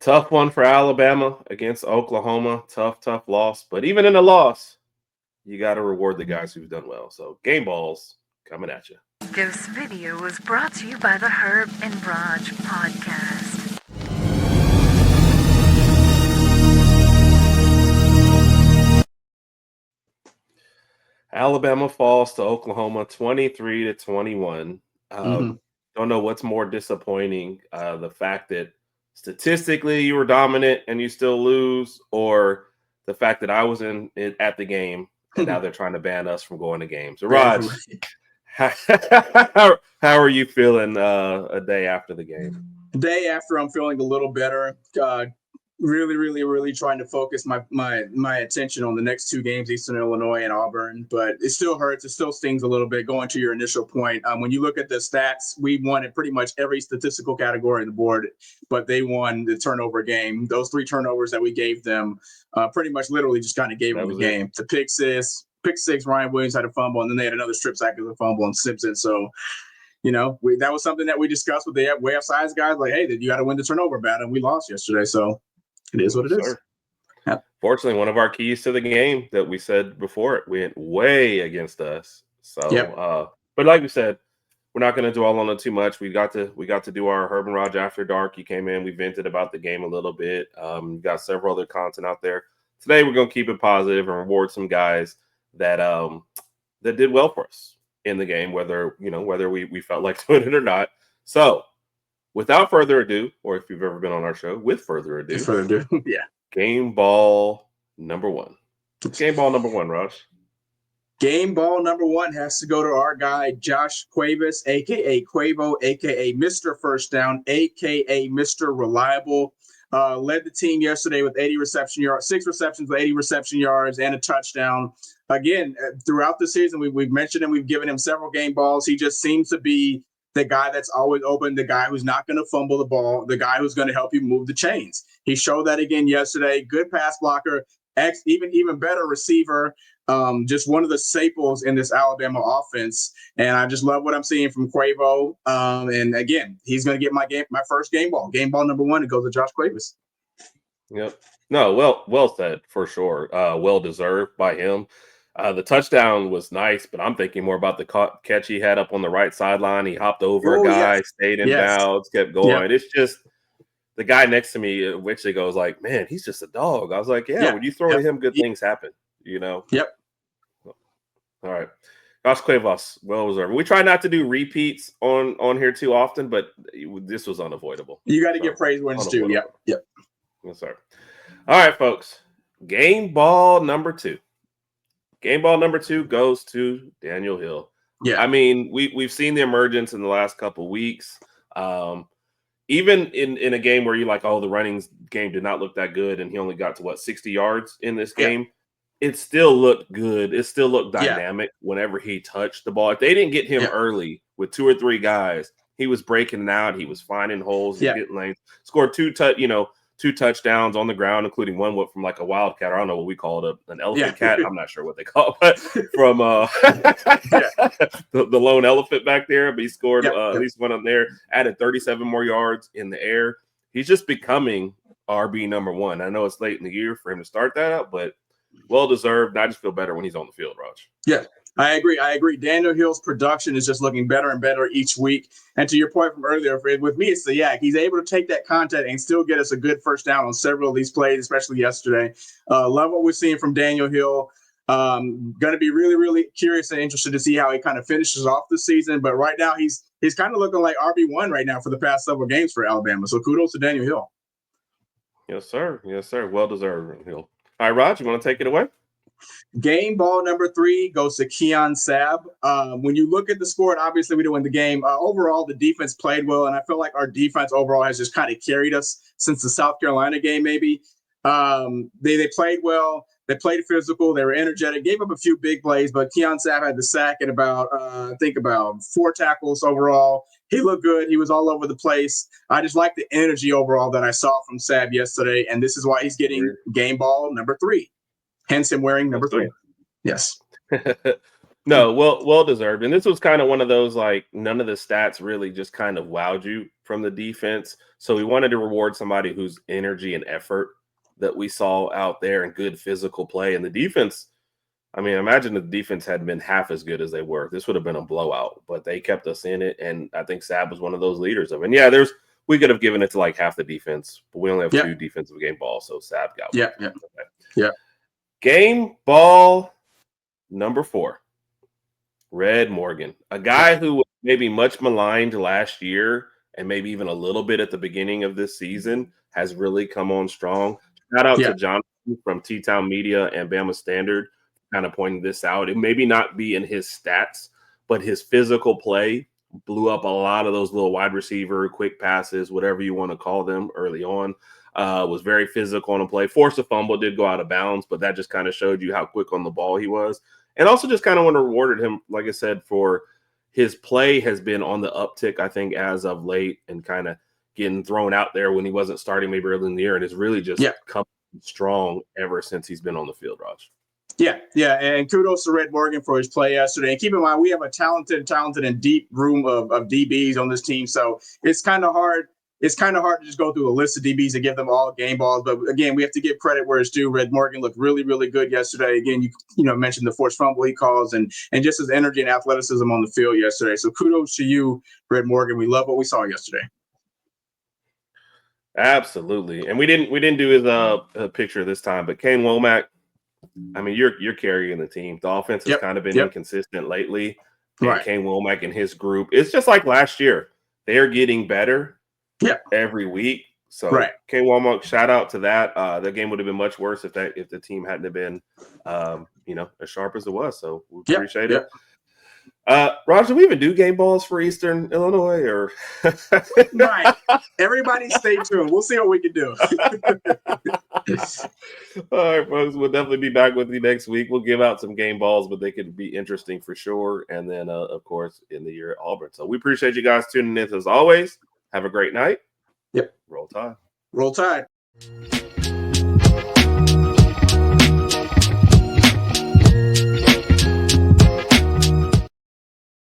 Tough one for Alabama against Oklahoma. Tough loss. But even in a loss, you got to reward the guys who've done well. So game balls coming at you. This video was brought to you by the HerbnRodg Podcast. Alabama falls to Oklahoma 23-21. Don't know what's more disappointing, the fact that statistically you were dominant and you still lose, or the fact that I was at the game and now they're trying to ban us from going to games. So, Raj, how are you feeling a day after the game? Day after, I'm feeling a little better. Really trying to focus my attention on the next two games, Eastern Illinois and Auburn. But it still hurts. It still stings a little bit. Going to your initial point, when you look at the stats, we won in pretty much every statistical category on the board, but they won the turnover game. Those 3 turnovers that we gave them pretty much literally just kind of gave them the game. The pick six, Ryan Williams had a fumble, and then they had another strip sack as a fumble on Simpson. So, that was something that we discussed with the way outside guys. Like, hey, you got to win the turnover battle. We lost yesterday, so it is what it is. Yeah. Fortunately, one of our keys to the game that we said before it went way against us. So, but like we said, we're not going to dwell on it too much. We got to do our Herb and Rodg After Dark. You came in, we vented about the game a little bit. Got several other content out there. Today, we're going to keep it positive and reward some guys that did well for us in the game, whether we felt like doing it or not. So, without further ado, or if you've ever been on our show, with further ado, yeah. Game ball number 1. Game ball number 1, Raj. Game ball number 1 has to go to our guy, Josh Cuevas, a.k.a. Quavo, a.k.a. Mr. First Down, a.k.a. Mr. Reliable. Led the team yesterday with 80 reception yards, 6 receptions with 80 reception yards and a touchdown. Again, throughout the season, we've mentioned him. We've given him several game balls. He just seems to be the guy that's always open, the guy who's not going to fumble the ball, the guy who's going to help you move the chains. He showed that again yesterday. Good pass blocker, even better receiver. Just one of the staples in this Alabama offense. And I just love what I'm seeing from Quavo. And again, he's going to get my first game ball. Game ball number 1, it goes to Josh Cuevas. Yep. No, well said for sure. Well deserved by him. The touchdown was nice, but I'm thinking more about the catch he had up on the right sideline. He hopped over a guy, stayed in bounds, kept going. Yep. It's just the guy next to me eventually goes like, man, he's just a dog. I was like, when you throw at him, good things happen, Yep. All right. Josh Cuevas, well deserved. We try not to do repeats on here too often, but this was unavoidable. You got to get praise when it's due. Yep. Yes, sir. All right, folks. Game ball number 2. Game ball number 2 goes to Daniel Hill. Yeah. I mean, we've seen the emergence in the last couple of weeks. Even in a game where you're like, the running game did not look that good, and he only got to 60 yards in this game. It still looked good. It still looked dynamic whenever he touched the ball. If they didn't get him early with 2 or 3 guys, he was breaking it out. He was finding holes. He getting lanes. Scored 2 touchdowns on the ground, including one from like a wildcat. I don't know what we call it, an elephant cat. I'm not sure what they call it, but from the lone elephant back there. But he scored at least one on there, added 37 more yards in the air. He's just becoming RB number 1. I know it's late in the year for him to start that up, but well-deserved. And I just feel better when he's on the field, Raj. Yeah. I agree. Daniel Hill's production is just looking better and better each week. And to your point from earlier, with me, it's the yak. He's able to take that content and still get us a good first down on several of these plays, especially yesterday. Love what we're seeing from Daniel Hill. Going to be really curious and interested to see how he kind of finishes off the season. But right now, he's kind of looking like RB1 right now for the past several games for Alabama. So kudos to Daniel Hill. Yes, sir. Well-deserved, Hill. All right, Raj, you want to take it away? Game ball number 3 goes to Keon Sabb. When you look at the score, and obviously we didn't win the game, overall the defense played well, and I feel like our defense overall has just kind of carried us since the South Carolina game maybe. They played well. They played physical. They were energetic. Gave up a few big plays, but Keon Sabb had the sack and about 4 tackles overall. He looked good. He was all over the place. I just like the energy overall that I saw from Sabb yesterday, and this is why he's getting game ball number 3. Hence him wearing number 3. Yes. No, well deserved. And this was kind of one of those, like, none of the stats really just kind of wowed you from the defense. So we wanted to reward somebody whose energy and effort that we saw out there and good physical play. And the defense, I mean, imagine the defense had been half as good as they were. This would have been a blowout, but they kept us in it. And I think Sab was one of those leaders of it. And yeah, we could have given it to like half the defense, but we only have 2 defensive game balls. So Sab got one. Yeah. Game ball number 4. Red Morgan, a guy who was maybe much maligned last year and maybe even a little bit at the beginning of this season, has really come on strong. Shout out to Jonathan from T-Town Media and Bama Standard kind of pointing this out. It maybe not be in his stats, but his physical play blew up a lot of those little wide receiver, quick passes, whatever you want to call them early on. Was very physical on the play. Forced a fumble, did go out of bounds, but that just kind of showed you how quick on the ball he was. And also just kind of want to reward him, like I said, for his play has been on the uptick, I think, as of late, and kind of getting thrown out there when he wasn't starting maybe early in the year, and it's really just come strong ever since he's been on the field, Raj. Yeah, and kudos to Red Morgan for his play yesterday. And keep in mind, we have a talented and deep room of DBs on this team, so it's kind of hard. It's kind of hard to just go through a list of DBs and give them all game balls. But again, we have to give credit where it's due. Red Morgan looked really, really good yesterday. Again, you mentioned the forced fumble he calls and just his energy and athleticism on the field yesterday. So kudos to you, Red Morgan. We love what we saw yesterday. Absolutely. And we didn't do his picture this time, but Kane Womack, I mean, you're carrying the team. The offense has kind of been inconsistent lately. And Kane Womack and his group, it's just like last year. They're getting better every week. So Kane Womack, shout out to that. The game would have been much worse if the team hadn't have been as sharp as it was. So we appreciate it. Raj, do we even do game balls for Eastern Illinois or right? Everybody stay tuned. We'll see what we can do. All right, folks. We'll definitely be back with you next week. We'll give out some game balls, but they could be interesting for sure. And then, of course, in the year at Auburn. So we appreciate you guys tuning in as always. Have a great night. Yep. Roll Tide. Roll Tide.